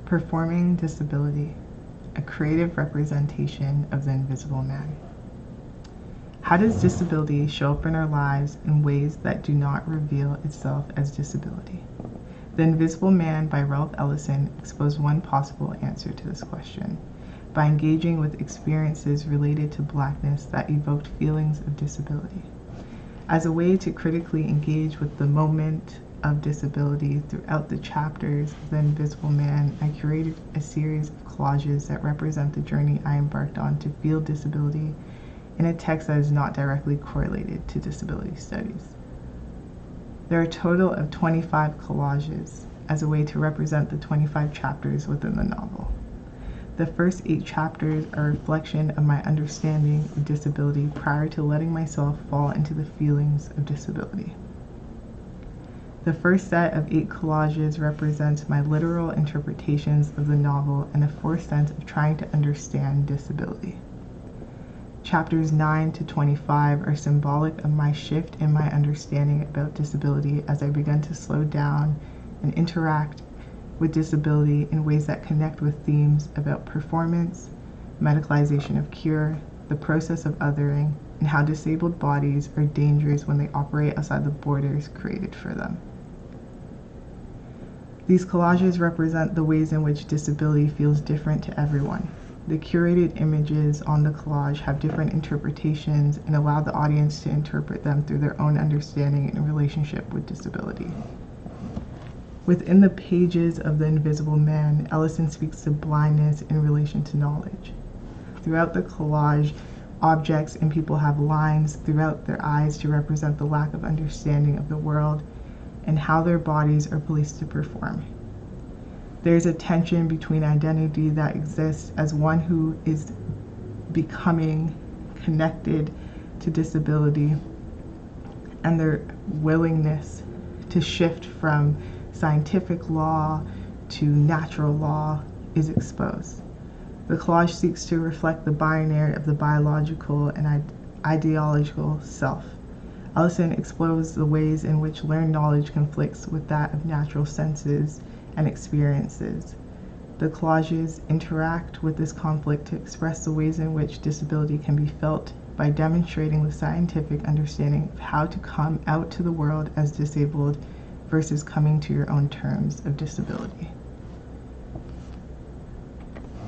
Performing disability, a creative representation of the invisible man. How does disability show up in our lives in ways that do not reveal itself as disability? The Invisible Man by Ralph Ellison exposed one possible answer to this question by engaging with experiences related to Blackness that evoked feelings of disability. As a way to critically engage with the moment of disability throughout the chapters of The Invisible Man, I curated a series of collages that represent the journey I embarked on to feel disability in a text that is not directly correlated to disability studies. There are a total of 25 collages as a way to represent the 25 chapters within the novel. The first 8 chapters are a reflection of my understanding of disability prior to letting myself fall into the feelings of disability. The first set of 8 collages represents my literal interpretations of the novel and a forced sense of trying to understand disability. Chapters 9 to 25 are symbolic of my shift in my understanding about disability as I began to slow down and interact with disability in ways that connect with themes about performance, medicalization of cure, the process of othering, and how disabled bodies are dangerous when they operate outside the borders created for them. These collages represent the ways in which disability feels different to everyone. The curated images on the collage have different interpretations and allow the audience to interpret them through their own understanding and relationship with disability. Within the pages of The Invisible Man, Ellison speaks to blindness in relation to knowledge. Throughout the collage, objects and people have lines throughout their eyes to represent the lack of understanding of the world and how their bodies are policed to perform. There is a tension between identity that exists as one who is becoming connected to disability and their willingness to shift from scientific law to natural law is exposed. The collage seeks to reflect the binary of the biological and ideological self. Ellison explores the ways in which learned knowledge conflicts with that of natural senses and experiences. The collages interact with this conflict to express the ways in which disability can be felt by demonstrating the scientific understanding of how to come out to the world as disabled versus coming to your own terms of disability.